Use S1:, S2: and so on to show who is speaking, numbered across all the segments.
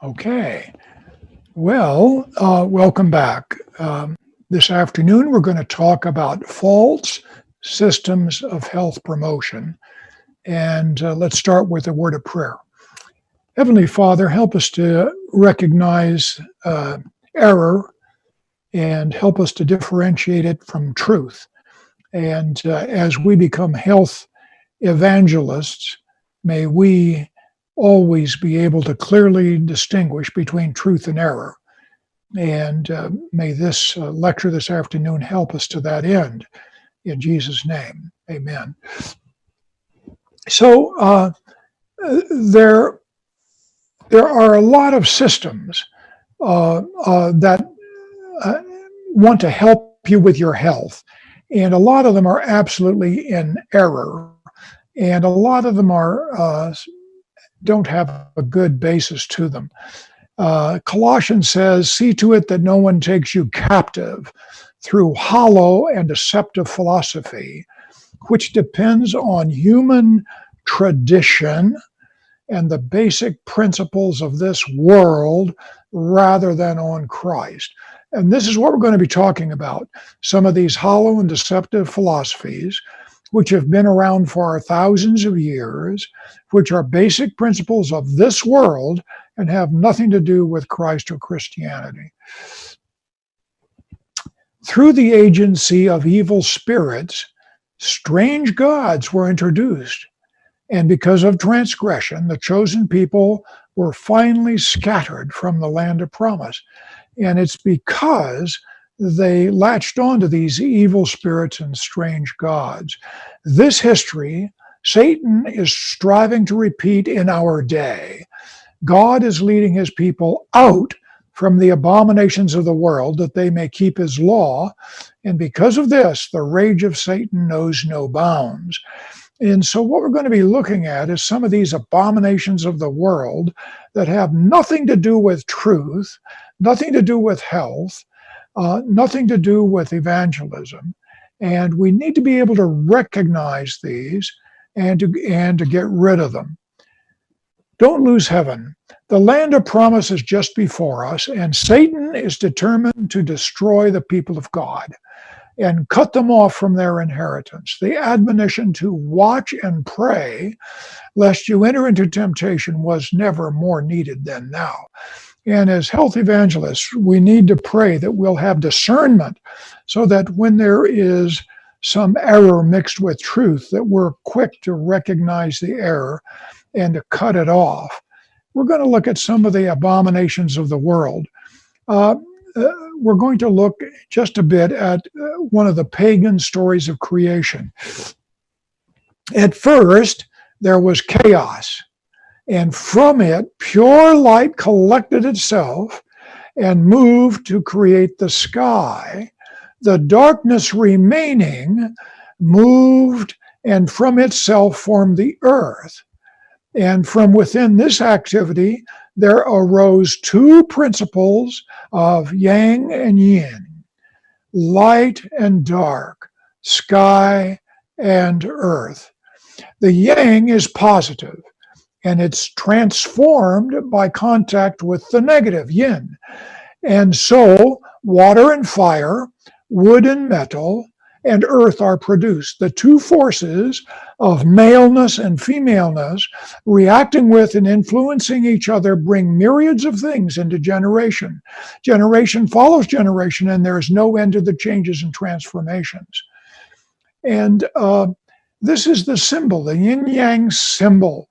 S1: Okay. Well, welcome back. This afternoon, we're going to talk about false systems of health promotion. And let's start with a word of prayer. Heavenly Father, help us to recognize error and help us to differentiate it from truth. And as we become health evangelists, may we always be able to clearly distinguish between truth and error. And may this lecture this afternoon help us to that end. In Jesus' name, amen. So there are a lot of systems that want to help you with your health. And a lot of them are absolutely in error. And a lot of them don't have a good basis to them. Colossians says, see to it that no one takes you captive through hollow and deceptive philosophy, which depends on human tradition and the basic principles of this world rather than on Christ. And this is what we're going to be talking about. Some of these hollow and deceptive philosophies, which have been around for thousands of years, which are basic principles of this world and have nothing to do with Christ or Christianity. Through the agency of evil spirits, strange gods were introduced. And because of transgression, the chosen people were finally scattered from the land of promise. And it's because they latched onto these evil spirits and strange gods. This history, Satan is striving to repeat in our day. God is leading his people out from the abominations of the world that they may keep his law. And because of this, the rage of Satan knows no bounds. And so what we're going to be looking at is some of these abominations of the world that have nothing to do with truth, nothing to do with health, nothing to do with evangelism. And we need to be able to recognize these and to get rid of them. Don't lose heaven. The land of promise is just before us, and Satan is determined to destroy the people of God and cut them off from their inheritance. The admonition to watch and pray, lest you enter into temptation, was never more needed than now. And as health evangelists, we need to pray that we'll have discernment so that when there is some error mixed with truth, that we're quick to recognize the error and to cut it off. We're going to look at some of the abominations of the world. We're going to look just a bit at one of the pagan stories of creation. At first, there was chaos, and from it, pure light collected itself and moved to create the sky. The darkness remaining moved and from itself formed the earth. And from within this activity, there arose two principles of yang and yin, light and dark, sky and earth. The yang is positive, and it's transformed by contact with the negative, yin. And so water and fire, wood and metal, and earth are produced. The two forces of maleness and femaleness reacting with and influencing each other bring myriads of things into generation. Generation follows generation, and there is no end to the changes and transformations. And this is the symbol, the yin-yang symbol.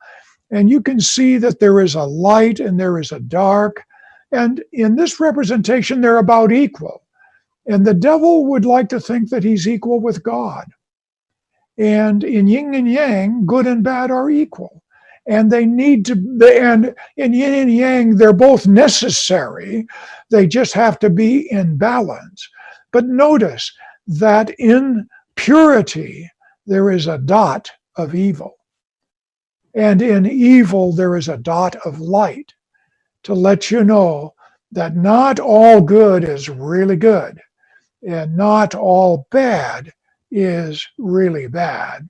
S1: And you can see that there is a light and there is a dark. And in this representation, they're about equal. And the devil would like to think that he's equal with God. And in yin and yang, good and bad are equal. And they need to, and in yin and yang, they're both necessary. They just have to be in balance. But notice that in purity, there is a dot of evil. And in evil, there is a dot of light to let you know that not all good is really good. And not all bad is really bad.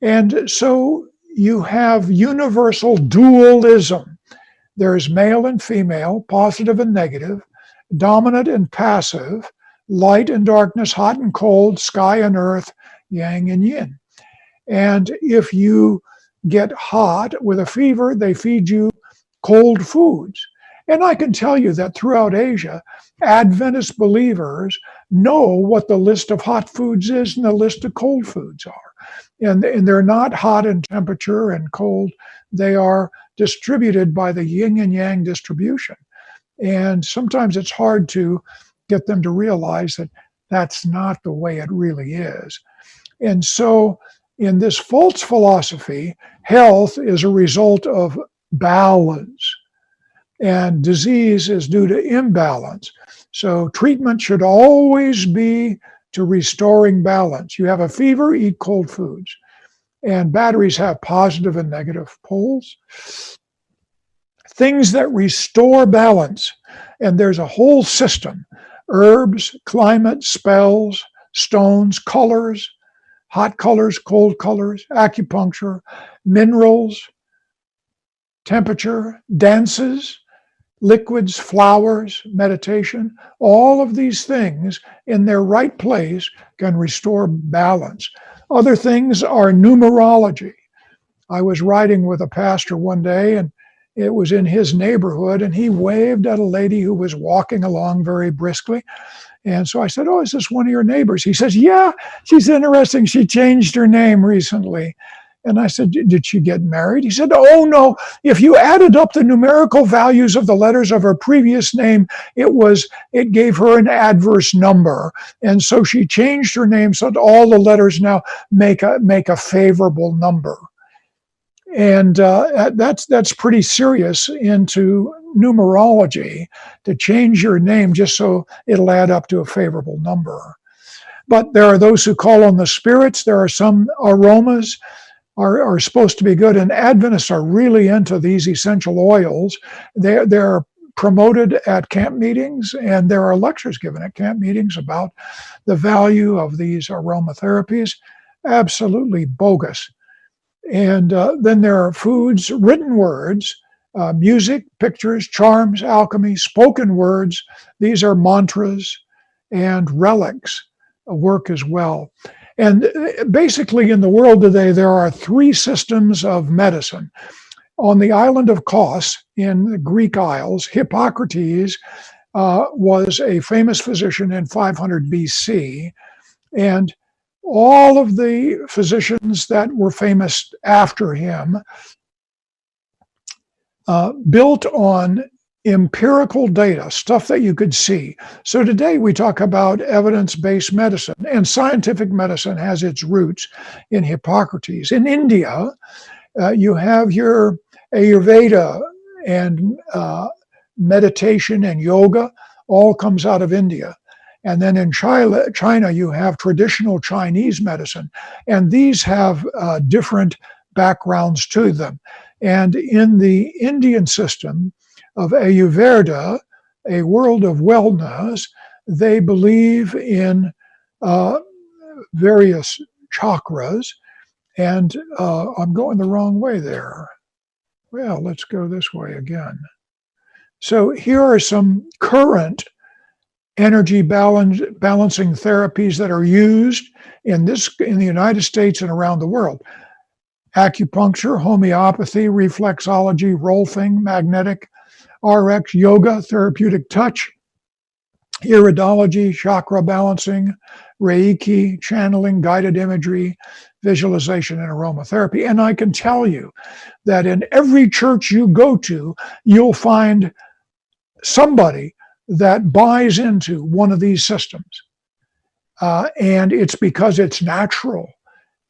S1: And so you have universal dualism. There's male and female, positive and negative, dominant and passive, light and darkness, hot and cold, sky and earth, yang and yin. And if you get hot with a fever, they feed you cold foods. And I can tell you that throughout Asia, Adventist believers know what the list of hot foods is and the list of cold foods are. And they're not hot in temperature and cold. They are distributed by the yin and yang distribution. And sometimes it's hard to get them to realize that that's not the way it really is. And so in this false philosophy, health is a result of balance, and disease is due to imbalance. So treatment should always be to restoring balance. You have a fever, eat cold foods. And batteries have positive and negative poles. Things that restore balance. And there's a whole system: herbs, climate, spells, stones, colors, hot colors, cold colors, acupuncture, minerals, temperature, dances, liquids, flowers, meditation. All of these things in their right place can restore balance. Other things are numerology. I was riding with a pastor one day, and it was in his neighborhood, and he waved at a lady who was walking along very briskly. And so I said, "Oh, is this one of your neighbors?" He says, "Yeah, she's interesting. She changed her name recently." And I said, "Did she get married?" He said, "Oh, no. If you added up the numerical values of the letters of her previous name, it gave her an adverse number. And so she changed her name so that all the letters now make a favorable number." And that's pretty serious into numerology, to change your name just so it'll add up to a favorable number. But there are those who call on the spirits. There are some aromas are supposed to be good, and Adventists are really into these essential oils. They're promoted at camp meetings, and there are lectures given at camp meetings about the value of these aromatherapies. Absolutely bogus. And then there are foods, written words, music, pictures, charms, alchemy, spoken words. These are mantras, and relics work as well. And basically in the world today, there are three systems of medicine. On the island of Kos in the Greek Isles, Hippocrates was a famous physician in 500 BC. And all of the physicians that were famous after him built on empirical data, stuff that you could see. So today we talk about evidence-based medicine, and scientific medicine has its roots in Hippocrates. In India, you have your Ayurveda and meditation and yoga, all comes out of India. And then in China, you have traditional Chinese medicine, and these have different backgrounds to them. And in the Indian system of Ayurveda, a world of wellness, they believe in various chakras. And I'm going the wrong way there. Well, let's go this way again. So here are some current energy balancing therapies that are used in the United States and around the world: acupuncture, homeopathy, reflexology, rolfing, magnetic, RX, yoga, therapeutic touch, iridology, chakra balancing, Reiki, channeling, guided imagery, visualization, and aromatherapy. And I can tell you that in every church you go to, you'll find somebody that buys into one of these systems. And it's because it's natural.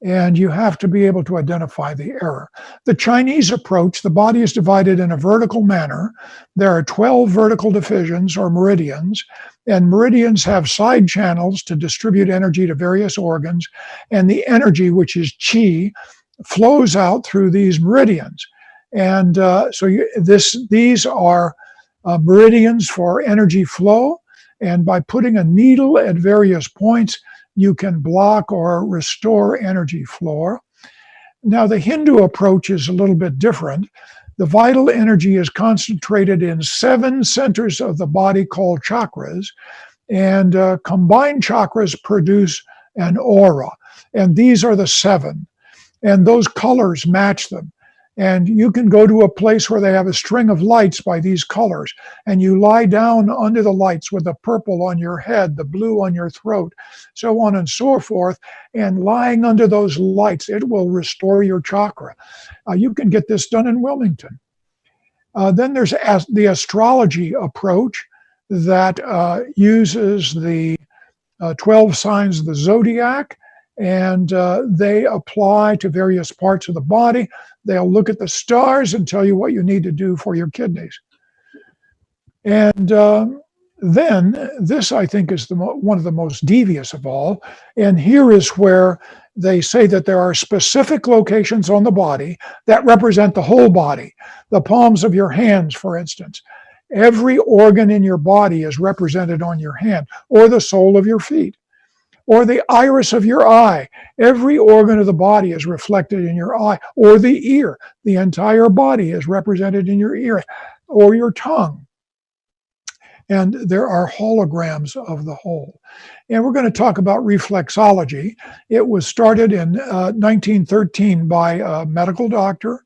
S1: And you have to be able to identify the error. The Chinese approach, the body is divided in a vertical manner. There are 12 vertical divisions or meridians, and meridians have side channels to distribute energy to various organs. And the energy, which is qi, flows out through these meridians. And these are meridians for energy flow. And by putting a needle at various points, you can block or restore energy flow. Now, the Hindu approach is a little bit different. The vital energy is concentrated in 7 centers of the body called chakras, and combined chakras produce an aura. And these are the 7, and those colors match them. And you can go to a place where they have a string of lights by these colors, and you lie down under the lights with the purple on your head, the blue on your throat, so on and so forth. And lying under those lights, it will restore your chakra. You can get this done in Wilmington. Then there's the astrology approach that uses the 12 signs of the zodiac, and they apply to various parts of the body. They'll look at the stars and tell you what you need to do for your kidneys. And then this, I think, is one of the most devious of all. And here is where they say that there are specific locations on the body that represent the whole body. The palms of your hands, for instance. Every organ in your body is represented on your hand, or the sole of your feet, or the iris of your eye. Every organ of the body is reflected in your eye, or the ear. The entire body is represented in your ear, or your tongue. And there are holograms of the whole. And we're going to talk about reflexology. It was started in 1913 by a medical doctor.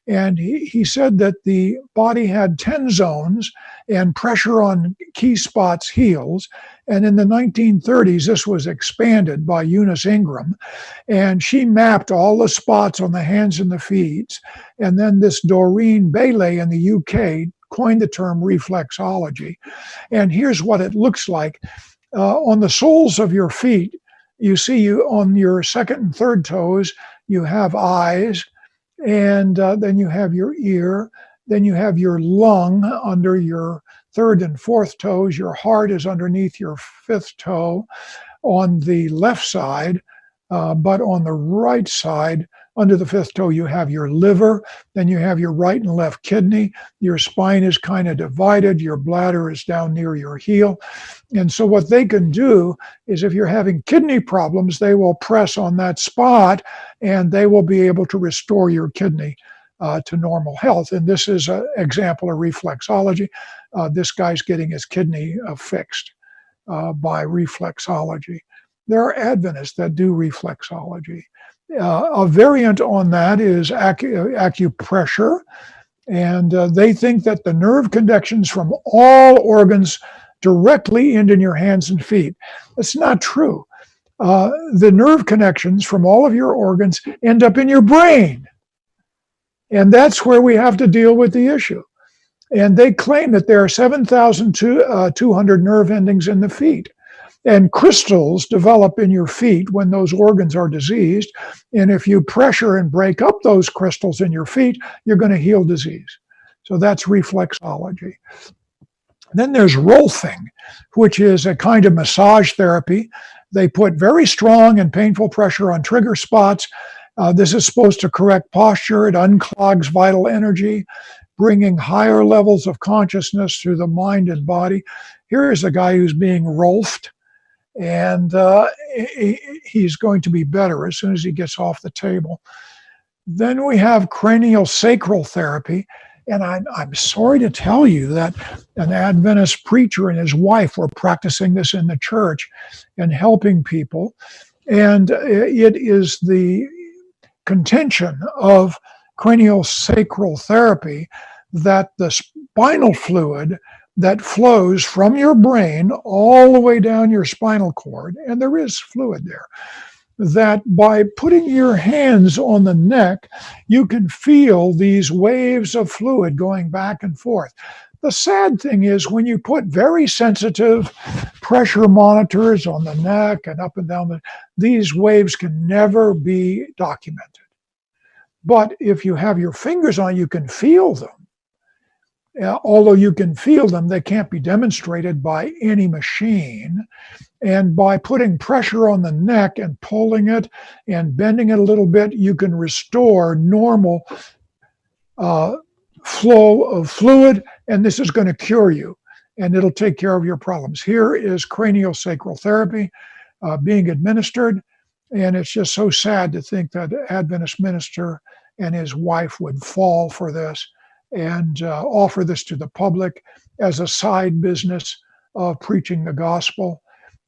S1: And he said that the body had 10 zones, and pressure on key spots heals. And in the 1930s, this was expanded by Eunice Ingram. And she mapped all the spots on the hands and the feet. And then this Doreen Bailey in the UK coined the term reflexology. And here's what it looks like. On the soles of your feet, you see on your second and third toes, you have eyes, and then you have your ear, then you have your lung under your third and fourth toes, your heart is underneath your fifth toe on the left side, but on the right side, under the fifth toe, you have your liver, then you have your right and left kidney, your spine is kind of divided, your bladder is down near your heel. And so what they can do is, if you're having kidney problems, they will press on that spot and they will be able to restore your kidney to normal health. And this is an example of reflexology. This guy's getting his kidney fixed by reflexology. There are Adventists that do reflexology. A variant on that is acupressure, and they think that the nerve conductions from all organs directly end in your hands and feet. That's not true. The nerve connections from all of your organs end up in your brain, and that's where we have to deal with the issue. And they claim that there are 7,200 nerve endings in the feet. And crystals develop in your feet when those organs are diseased. And if you pressure and break up those crystals in your feet, you're going to heal disease. So that's reflexology. Then there's Rolfing, which is a kind of massage therapy. They put very strong and painful pressure on trigger spots. This is supposed to correct posture. It unclogs vital energy, bringing higher levels of consciousness through the mind and body. Here is a guy who's being Rolfed. And he's going to be better as soon as he gets off the table. Then we have cranial sacral therapy. And I'm sorry to tell you that an Adventist preacher and his wife were practicing this in the church and helping people. And it is the contention of cranial sacral therapy that the spinal fluid that flows from your brain all the way down your spinal cord, and there is fluid there, that by putting your hands on the neck, you can feel these waves of fluid going back and forth. The sad thing is, when you put very sensitive pressure monitors on the neck and up and down, these waves can never be documented. But if you have your fingers on, you can feel them. Although you can feel them, they can't be demonstrated by any machine. And by putting pressure on the neck and pulling it and bending it a little bit, you can restore normal flow of fluid, and this is going to cure you, and it'll take care of your problems. Here is cranial sacral therapy being administered, and it's just so sad to think that an Adventist minister and his wife would fall for this. and offer this to the public as a side business of preaching the gospel.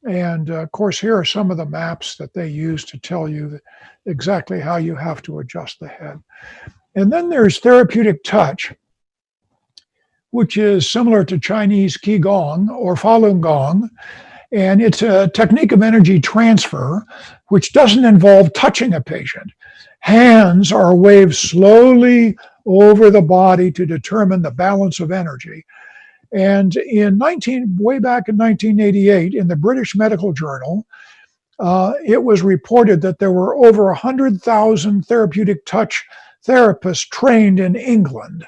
S1: And of course, here are some of the maps that they use to tell you exactly how you have to adjust the head. And then there's therapeutic touch, which is similar to Chinese Qigong or Falun Gong. And it's a technique of energy transfer, which doesn't involve touching a patient. Hands are waved slowly over the body to determine the balance of energy. And way back in 1988, in the British Medical Journal, it was reported that there were over 100,000 therapeutic touch therapists trained in England,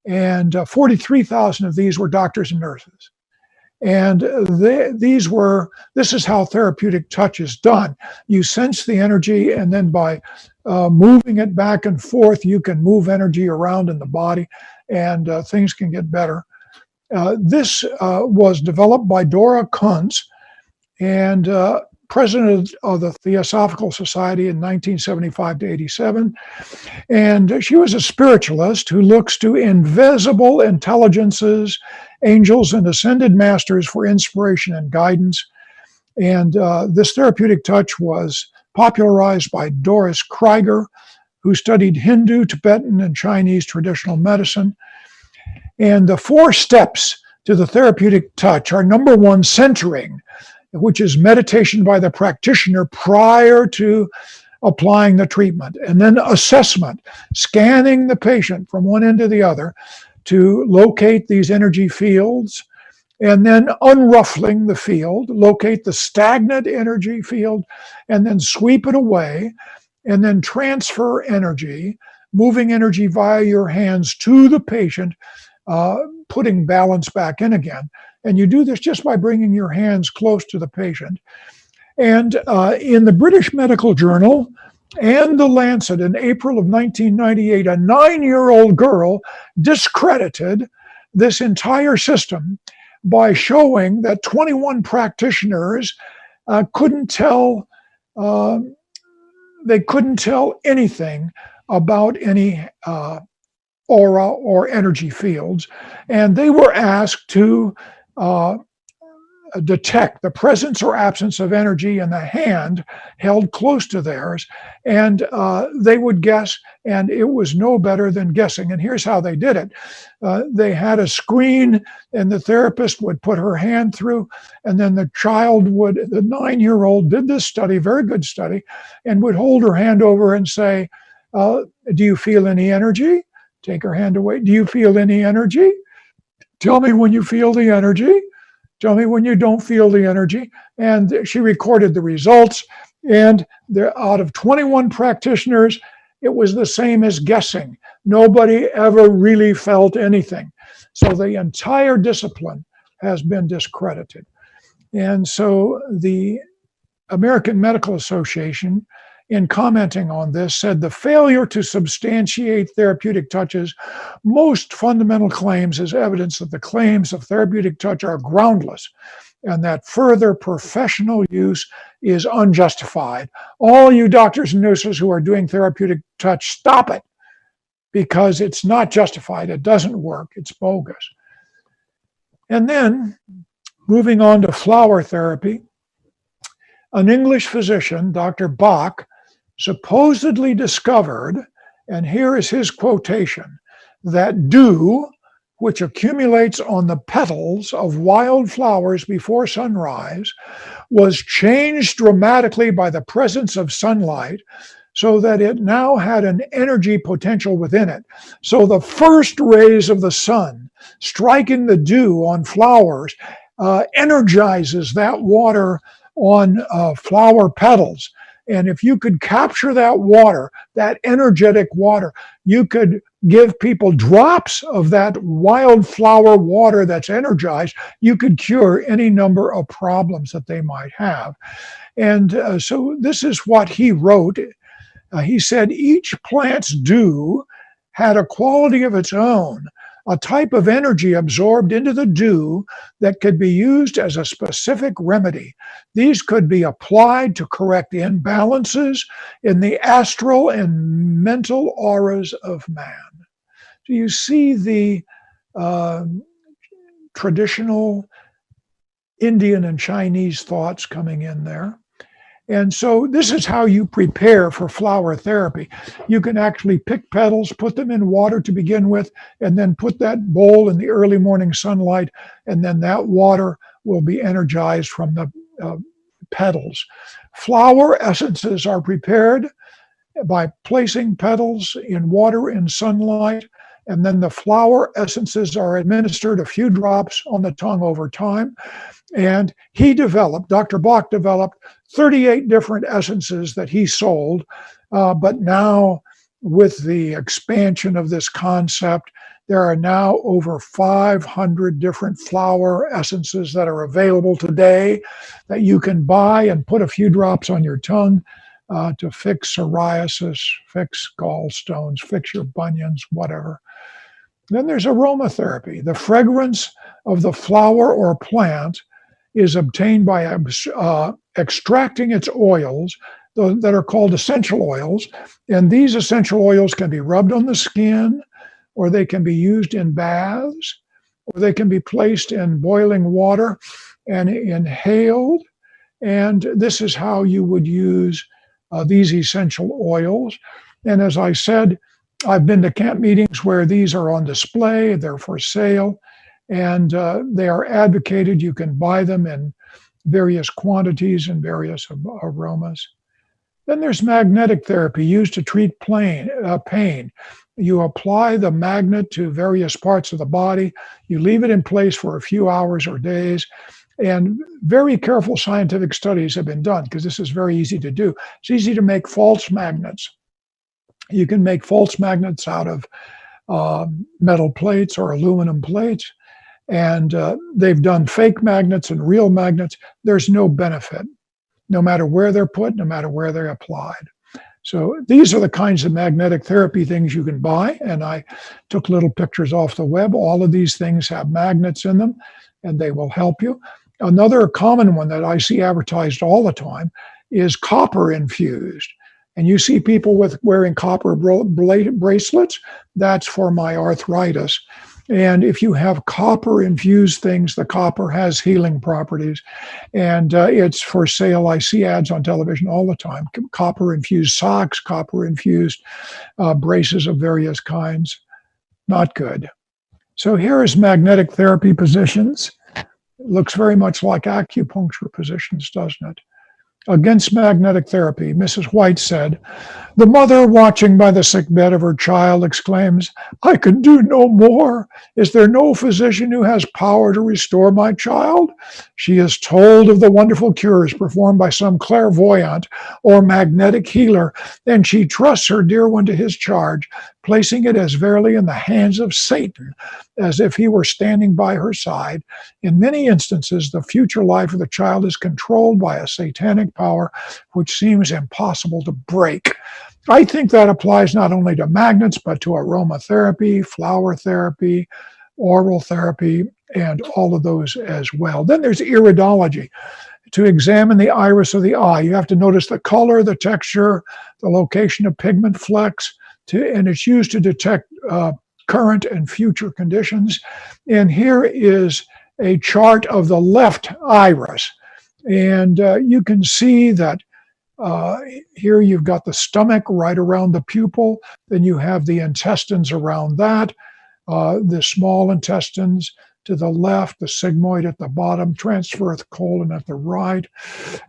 S1: and 43,000 of these were doctors and nurses. And this is how therapeutic touch is done. You sense the energy, and then by moving it back and forth, you can move energy around in the body, and things can get better. This was developed by Dora Kunz, and president of the Theosophical Society in 1975 to 87. And she was a spiritualist who looks to invisible intelligences, angels, and ascended masters for inspiration and guidance. And this therapeutic touch was popularized by Doris Krieger, who studied Hindu, Tibetan, and Chinese traditional medicine. And the 4 steps to the therapeutic touch are: number 1, centering, which is meditation by the practitioner prior to applying the treatment. And then assessment, scanning the patient from one end to the other to locate these energy fields. And then unruffling the field, locate the stagnant energy field, and then sweep it away. And then transfer energy, moving energy via your hands to the patient, putting balance back in again. And you do this just by bringing your hands close to the patient. And in the British Medical Journal and The Lancet in April of 1998, a 9-year-old girl discredited this entire system by showing that 21 practitioners couldn't tell anything about any aura or energy fields. And they were asked to detect the presence or absence of energy in the hand held close to theirs, and they would guess, and it was no better than guessing. And here's how they did it. They had a screen, and the therapist would put her hand through, and then the 9-year-old did this study, very good study, and would hold her hand over and say, do you feel any energy? Take her hand away. Do you feel any energy? Tell me when you feel the energy. Tell me when you don't feel the energy. And she recorded the results. And out of 21 practitioners, it was the same as guessing. Nobody ever really felt anything. So the entire discipline has been discredited. And so the American Medical Association, in commenting on this, said the failure to substantiate therapeutic touch's most fundamental claims is evidence that the claims of therapeutic touch are groundless and that further professional use is unjustified. All you doctors and nurses who are doing therapeutic touch, stop it, because it's not justified. It doesn't work. It's bogus. And then, moving on to flower therapy, an English physician, Dr. Bach, supposedly discovered, and here is his quotation, that dew, which accumulates on the petals of wild flowers before sunrise, was changed dramatically by the presence of sunlight so that it now had an energy potential within it. So the first rays of the sun striking the dew on flowers energizes that water on flower petals. And if you could capture that water, that energetic water, you could give people drops of that wildflower water that's energized. You could cure any number of problems that they might have. And so this is what he wrote. He said, each plant's dew had a quality of its own, a type of energy absorbed into the dew that could be used as a specific remedy. These could be applied to correct imbalances in the astral and mental auras of man. So you see the uh, traditional Indian and Chinese thoughts coming in there. And so this is how you prepare for flower therapy. You can actually pick petals, put them in water to begin with, and then put that bowl in the early morning sunlight, and then that water will be energized from the petals. Flower essences are prepared by placing petals in water in sunlight, and then the flower essences are administered a few drops on the tongue over time. And Dr. Bach developed 38 different essences that he sold. But now, with the expansion of this concept, there are now over 500 different flower essences that are available today that you can buy and put a few drops on your tongue to fix psoriasis, fix gallstones, fix your bunions, whatever. Then there's aromatherapy. The fragrance of the flower or plant is obtained by extracting its oils that are called essential oils. And these essential oils can be rubbed on the skin, or they can be used in baths, or they can be placed in boiling water and inhaled. And this is how you would use these essential oils. And as I said, I've been to camp meetings where these are on display, they're for sale, and they are advocated. You can buy them in various quantities and various aromas. Then there's magnetic therapy used to treat pain. You apply the magnet to various parts of the body. You leave it in place for a few hours or days. And very careful scientific studies have been done because this is very easy to do. It's easy to make false magnets. You can make false magnets out of metal plates or aluminum plates. And they've done fake magnets and real magnets. There's no benefit, no matter where they're put, no matter where they're applied. So these are the kinds of magnetic therapy things you can buy. And I took little pictures off the web. All of these things have magnets in them, and they will help you. Another common one that I see advertised all the time is copper infused. And you see people wearing copper bracelets. That's for my arthritis. And if you have copper infused things, the copper has healing properties. And it's for sale. I see ads on television all the time. Copper infused socks, copper infused braces of various kinds. Not good. So here is magnetic therapy positions. It looks very much like acupuncture positions, doesn't it? Against magnetic therapy, Mrs. White said, "The mother, watching by the sickbed of her child, exclaims, 'I can do no more. Is there no physician who has power to restore my child?' She is told of the wonderful cures performed by some clairvoyant or magnetic healer, and she trusts her dear one to his charge, placing it as verily in the hands of Satan, as if he were standing by her side. In many instances, the future life of the child is controlled by a satanic power which seems impossible to break." I think that applies not only to magnets, but to aromatherapy, flower therapy, oral therapy, and all of those as well. Then there's iridology. To examine the iris of the eye, you have to notice the color, the texture, the location of pigment flecks, and it's used to detect current and future conditions. And here is a chart of the left iris. And you can see that here you've got the stomach right around the pupil. Then you have the intestines around that, the small intestines to the left, the sigmoid at the bottom, transverse colon at the right,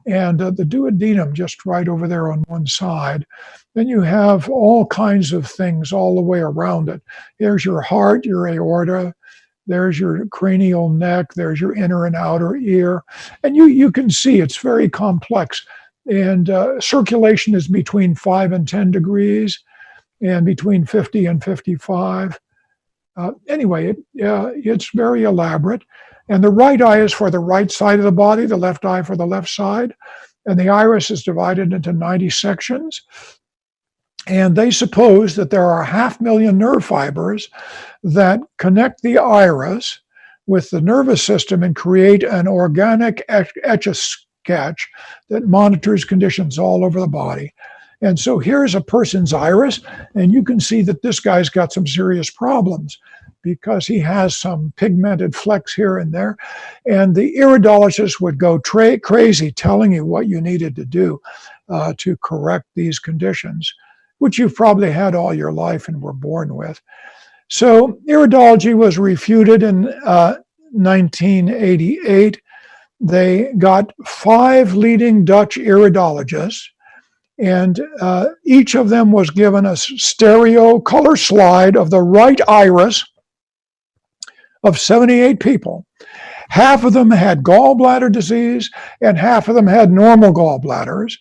S1: and the duodenum just right over there on one side. Then you have all kinds of things all the way around it. There's your heart, your aorta, there's your cranial neck, there's your inner and outer ear. And you can see it's very complex. And circulation is between 5 and 10 degrees and between 50 and 55. Anyway, it's very elaborate. And the right eye is for the right side of the body, the left eye for the left side. And the iris is divided into 90 sections. And they suppose that there are 500,000 nerve fibers that connect the iris with the nervous system and create an organic etch-a-sketch that monitors conditions all over the body. And so here's a person's iris, and you can see that this guy's got some serious problems because he has some pigmented flecks here and there. And the iridologist would go crazy telling you what you needed to do to correct these conditions, which you've probably had all your life and were born with. So iridology was refuted in 1988. They got 5 leading Dutch iridologists, and each of them was given a stereo color slide of the right iris of 78 people. Half of them had gallbladder disease, and half of them had normal gallbladders.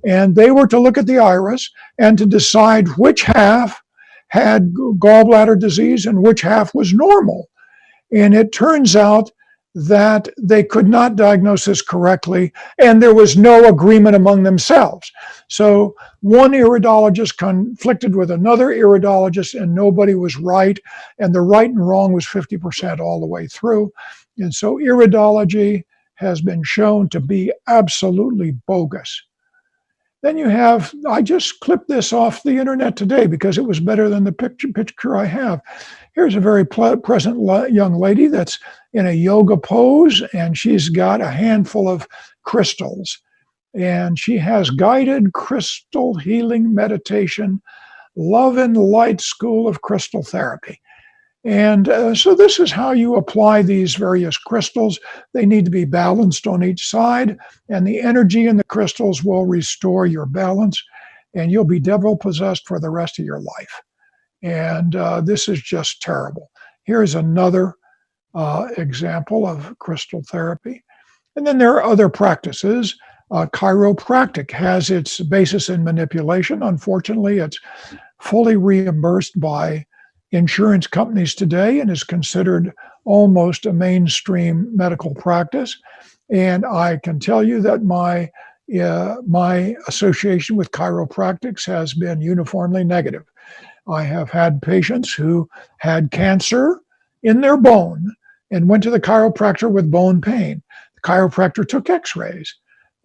S1: And they were to look at the iris and to decide which half had gallbladder disease and which half was normal. And it turns out that they could not diagnose this correctly, and there was no agreement among themselves. So one iridologist conflicted with another iridologist, and nobody was right, and the right and wrong was 50% all the way through. And so iridology has been shown to be absolutely bogus. Then you have, I just clipped this off the internet today because it was better than the picture I have. Here's a very present young lady that's in a yoga pose, and she's got a handful of crystals. And she has guided crystal healing meditation, Love and Light School of Crystal Therapy. And so this is how you apply these various crystals. They need to be balanced on each side, and the energy in the crystals will restore your balance, and you'll be devil possessed for the rest of your life. And this is just terrible. Here's another example of crystal therapy. And then there are other practices. Chiropractic has its basis in manipulation. Unfortunately, it's fully reimbursed by insurance companies today and is considered almost a mainstream medical practice. And I can tell you that my association with chiropractics has been uniformly negative. I have had patients who had cancer in their bone and went to the chiropractor with bone pain. The chiropractor took x-rays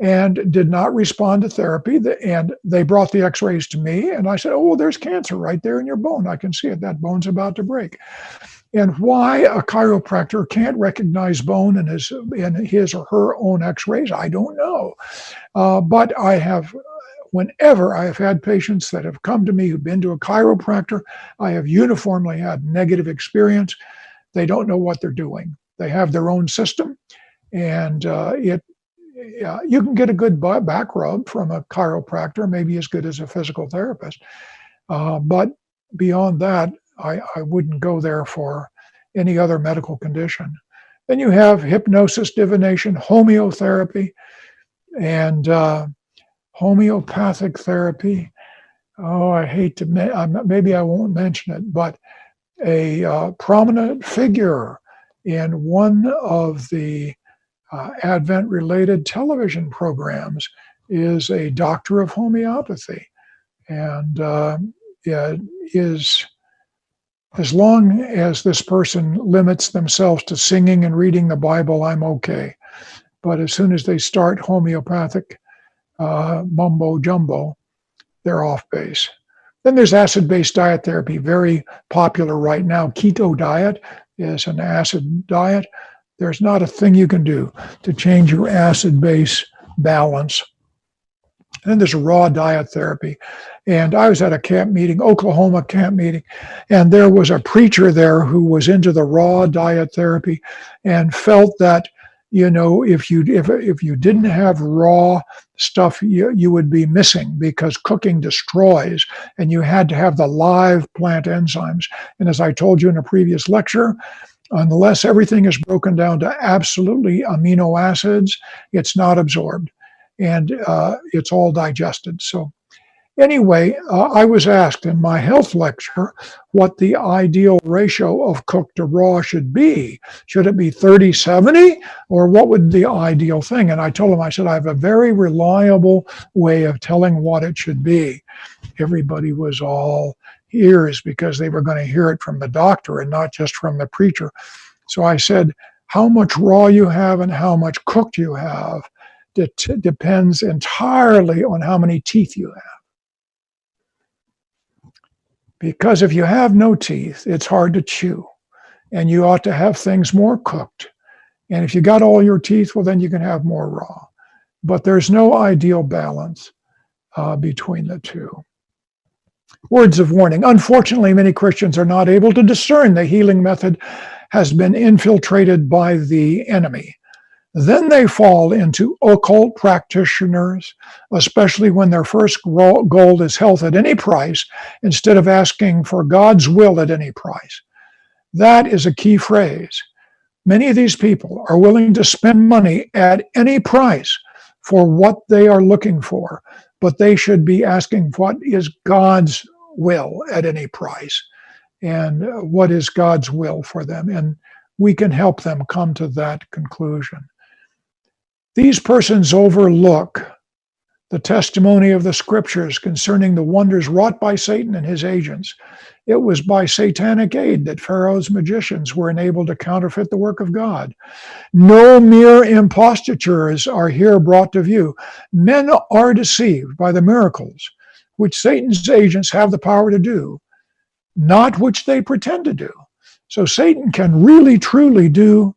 S1: and did not respond to therapy. And they brought the x-rays to me, and I said, oh, well, there's cancer right there in your bone. I can see it. That bone's about to break. And why a chiropractor can't recognize bone in his or her own x-rays, I don't know. But whenever I have had patients that have come to me who've been to a chiropractor, I have uniformly had negative experience. They don't know what they're doing. They have their own system, and you can get a good back rub from a chiropractor, maybe as good as a physical therapist. But beyond that, I wouldn't go there for any other medical condition. Then you have hypnosis, divination, homeotherapy, and homeopathic therapy. Oh, I hate to, maybe I won't mention it, but a prominent figure in one of the Advent-related television programs is a doctor of homeopathy. And as long as this person limits themselves to singing and reading the Bible, I'm okay. But as soon as they start homeopathic mumbo jumbo, they're off base. Then there's acid-based diet therapy, very popular right now. Keto diet is an acid diet. There's not a thing you can do to change your acid-base balance. And then there's raw diet therapy. And I was at a camp meeting, Oklahoma camp meeting, and there was a preacher there who was into the raw diet therapy and felt that, if you didn't have raw stuff, you would be missing because cooking destroys, and you had to have the live plant enzymes. And as I told you in a previous lecture, unless everything is broken down to absolutely amino acids, it's not absorbed, and it's all digested. So anyway, I was asked in my health lecture what the ideal ratio of cooked to raw should be. Should it be 30-70, or what would the ideal thing? And I told him, I said, I have a very reliable way of telling what it should be. Everybody was all ears because they were going to hear it from the doctor and not just from the preacher. So I said, how much raw you have and how much cooked you have depends entirely on how many teeth you have. Because if you have no teeth, it's hard to chew, and you ought to have things more cooked. And if you got all your teeth, well, then you can have more raw. But there's no ideal balance between the two. Words of warning. Unfortunately, many Christians are not able to discern the healing method has been infiltrated by the enemy. Then they fall into occult practitioners, especially when their first goal is health at any price, instead of asking for God's will at any price. That is a key phrase. Many of these people are willing to spend money at any price for what they are looking for, but they should be asking what is God's will at any price, and what is God's will for them. And we can help them come to that conclusion. These persons overlook the testimony of the scriptures concerning the wonders wrought by Satan and his agents. It was by satanic aid that Pharaoh's magicians were enabled to counterfeit the work of God. No mere impostatures are here brought to view. Men are deceived by the miracles which Satan's agents have the power to do, not which they pretend to do. So Satan can really, truly do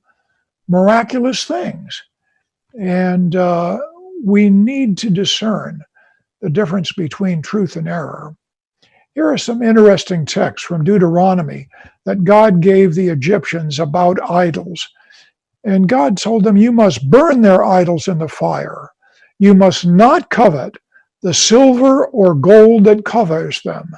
S1: miraculous things. And we need to discern the difference between truth and error. Here are some interesting texts from Deuteronomy that God gave the Egyptians about idols. And God told them, you must burn their idols in the fire. You must not covet the silver or gold that covers them.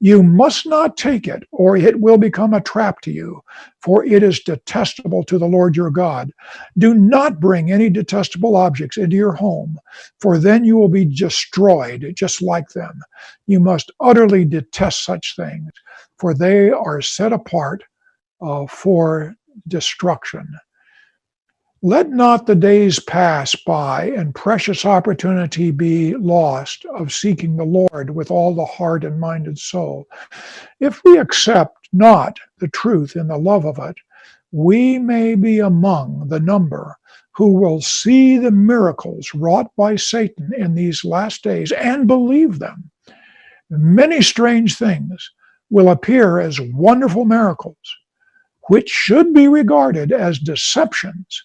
S1: You must not take it, or it will become a trap to you, for it is detestable to the Lord your God. Do not bring any detestable objects into your home, for then you will be destroyed just like them. You must utterly detest such things, for they are set apart for destruction. Let not the days pass by and precious opportunity be lost of seeking the Lord with all the heart and mind and soul. If we accept not the truth in the love of it, we may be among the number who will see the miracles wrought by Satan in these last days and believe them. Many strange things will appear as wonderful miracles, which should be regarded as deceptions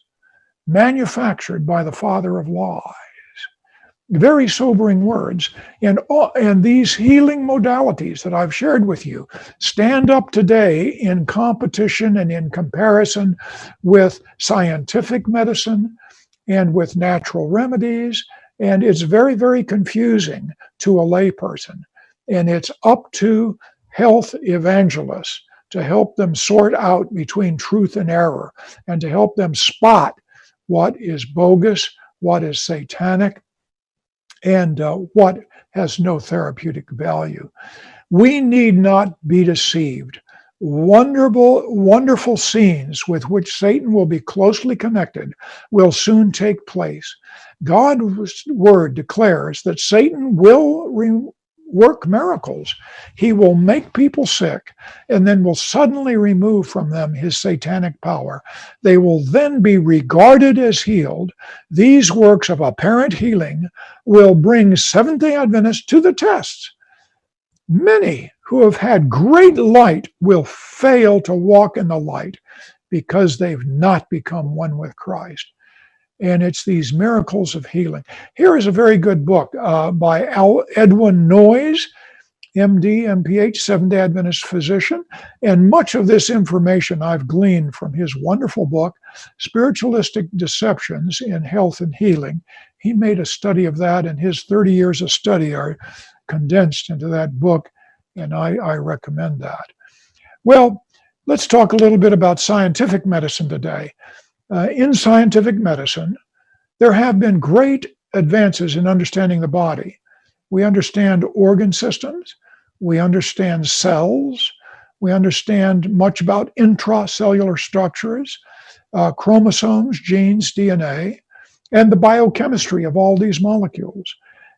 S1: manufactured by the father of lies. Very sobering words. And these healing modalities that I've shared with you stand up today in competition and in comparison with scientific medicine and with natural remedies. And it's very, very confusing to a layperson. And it's up to health evangelists to help them sort out between truth and error, and to help them spot what is bogus, what is satanic, and what has no therapeutic value. We need not be deceived. Wonderful scenes with which Satan will be closely connected will soon take place. God's word declares that Satan will work miracles. He will make people sick and then will suddenly remove from them his satanic power. They will then be regarded as healed. These works of apparent healing will bring Seventh-day Adventists to the test. Many who have had great light will fail to walk in the light because they've not become one with Christ. And it's these miracles of healing. Here is a very good book by Edwin Noyes, MD, MPH, Seventh-day Adventist physician. And much of this information I've gleaned from his wonderful book, Spiritualistic Deceptions in Health and Healing. He made a study of that, and his 30 years of study are condensed into that book, and I recommend that. Well, let's talk a little bit about scientific medicine today. In scientific medicine, there have been great advances in understanding the body. We understand organ systems, we understand cells, we understand much about intracellular structures, chromosomes, genes, DNA, and the biochemistry of all these molecules.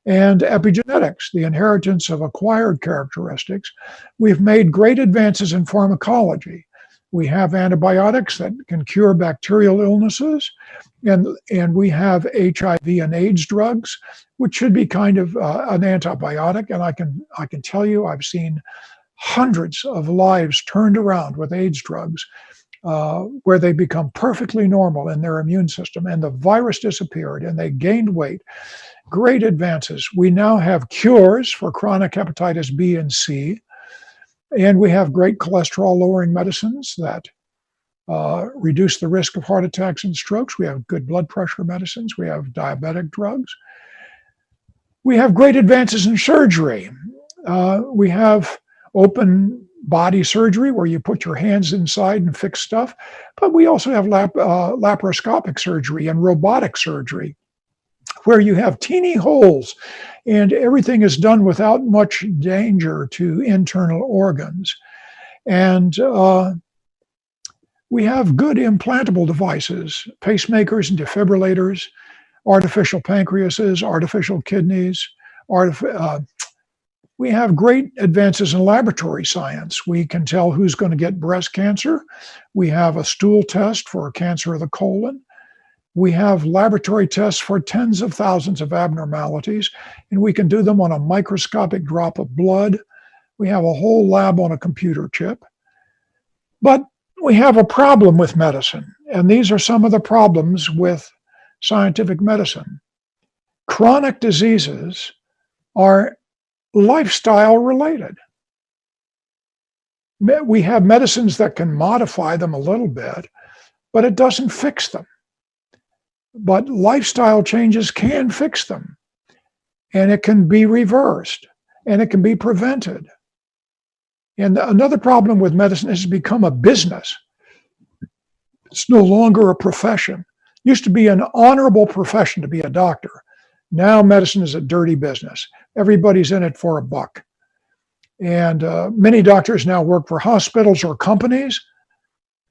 S1: And epigenetics, the inheritance of acquired characteristics. We've made great advances in pharmacology. We have antibiotics that can cure bacterial illnesses, and we have HIV and AIDS drugs, which should be kind of an antibiotic. And I can tell you, I've seen hundreds of lives turned around with AIDS drugs, where they become perfectly normal in their immune system, and the virus disappeared and they gained weight. Great advances. We now have cures for chronic hepatitis B and C, and we have great cholesterol lowering medicines that reduce the risk of heart attacks and strokes. We have good blood pressure medicines. We have diabetic drugs. We have great advances in surgery. We have open body surgery where you put your hands inside and fix stuff, but we also have laparoscopic surgery and robotic surgery where you have teeny holes and everything is done without much danger to internal organs. And we have good implantable devices, pacemakers and defibrillators, artificial pancreases, artificial kidneys. We have great advances in laboratory science. We can tell who's going to get breast cancer. We have a stool test for cancer of the colon. We have laboratory tests for tens of thousands of abnormalities, and we can do them on a microscopic drop of blood. We have a whole lab on a computer chip. But we have a problem with medicine, and these are some of the problems with scientific medicine. Chronic diseases are lifestyle related. We have medicines that can modify them a little bit, but it doesn't fix them. But lifestyle changes can fix them, and it can be reversed, and it can be prevented. And another problem with medicine is it's become a business. It's no longer a profession. It used to be an honorable profession to be a doctor. Now medicine is a dirty business. Everybody's in it for a buck. And many doctors now work for hospitals or companies.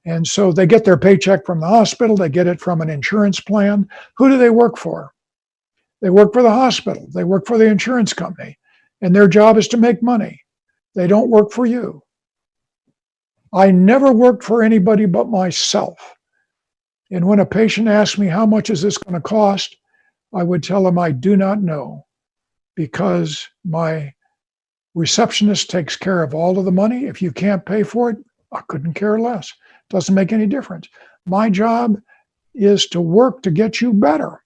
S1: And so they get their paycheck from the hospital. They get it from an insurance plan. Who do they work for? They work for the hospital. They work for the insurance company. And their job is to make money. They don't work for you. I never worked for anybody but myself. And when a patient asks me, how much is this going to cost? I would tell them I do not know, because my receptionist takes care of all of the money. If you can't pay for it, I couldn't care less. Doesn't make any difference. My job is to work to get you better.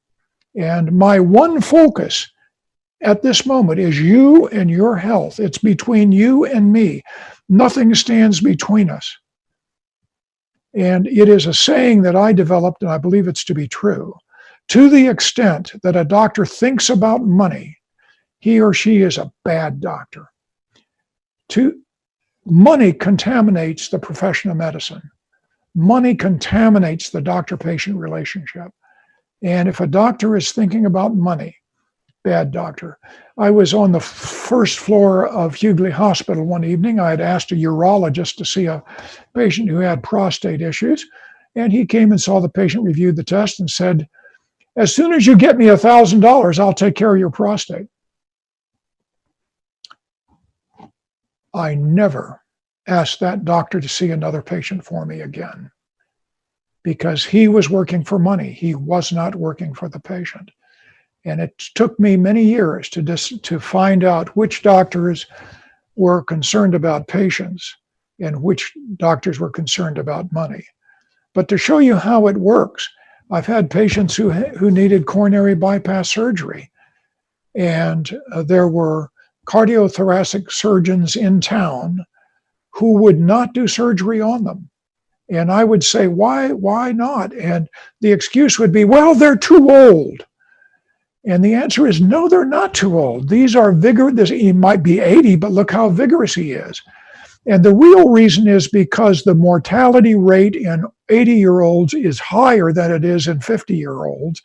S1: And my one focus at this moment is you and your health. It's between you and me. Nothing stands between us. And it is a saying that I developed, and I believe it's to be true. To the extent that a doctor thinks about money, he or she is a bad doctor. Money contaminates the profession of medicine. Money contaminates the doctor-patient relationship. And if a doctor is thinking about money, bad doctor. I was on the first floor of Hughley Hospital one evening. I had asked a urologist to see a patient who had prostate issues. And he came and saw the patient, reviewed the test, and said, as soon as you get me $1,000, I'll take care of your prostate. I never asked that doctor to see another patient for me again, because he was working for money. He was not working for the patient. And it took me many years to find out which doctors were concerned about patients and which doctors were concerned about money. But to show you how it works, I've had patients who needed coronary bypass surgery. And there were cardiothoracic surgeons in town who would not do surgery on them. And I would say, why not? And the excuse would be, well, they're too old. And the answer is, no, they're not too old. These are vigorous. He might be 80, but look how vigorous he is. And the real reason is because the mortality rate in 80-year-olds is higher than it is in 50-year-olds.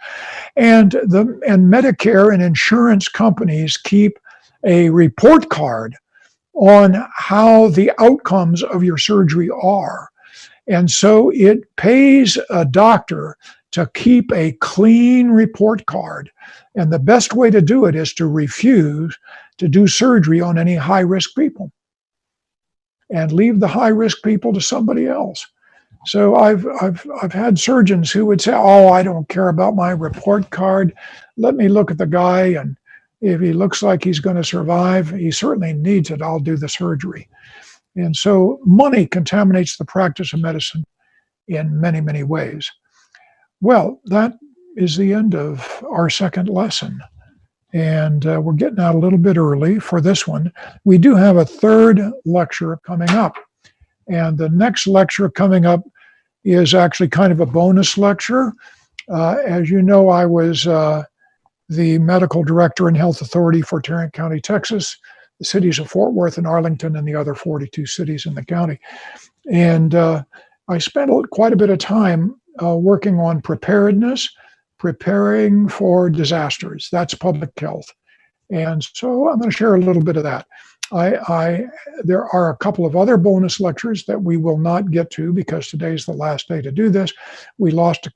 S1: And Medicare and insurance companies keep a report card on how the outcomes of your surgery are. And so it pays a doctor to keep a clean report card. And the best way to do it is to refuse to do surgery on any high-risk people and leave the high-risk people to somebody else. So I've had surgeons who would say, oh, I don't care about my report card. Let me look at the guy and If he looks like he's going to survive, he certainly needs it. I'll do the surgery. And so money contaminates the practice of medicine in many, many ways. Well, that is the end of our second lesson. And we're getting out a little bit early for this one. We do have a third lecture coming up. And the next lecture coming up is actually kind of a bonus lecture. As you know, I was the medical director and health authority for Tarrant County, Texas, the cities of Fort Worth and Arlington, and the other 42 cities in the county. And I spent quite a bit of time working on preparedness, preparing for disasters. That's public health. And so I'm going to share a little bit of that. There are a couple of other bonus lectures that we will not get to because today's the last day to do this. We lost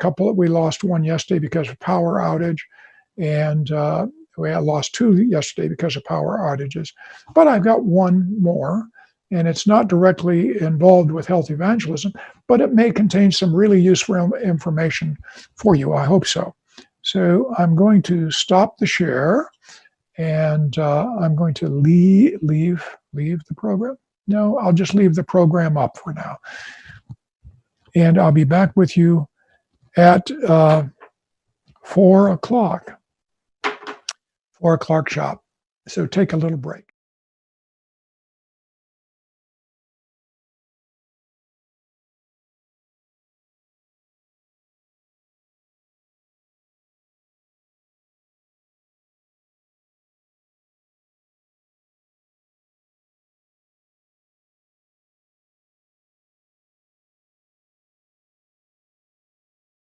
S1: one yesterday because of power outage, and we lost two yesterday because of power outages. But I've got one more, and it's not directly involved with health evangelism, but it may contain some really useful information for you. I hope so. So I'm going to stop the share, and I'm going to leave the program. No, I'll just leave the program up for now. And I'll be back with you at 4 o'clock, 4 o'clock sharp. So take a little break.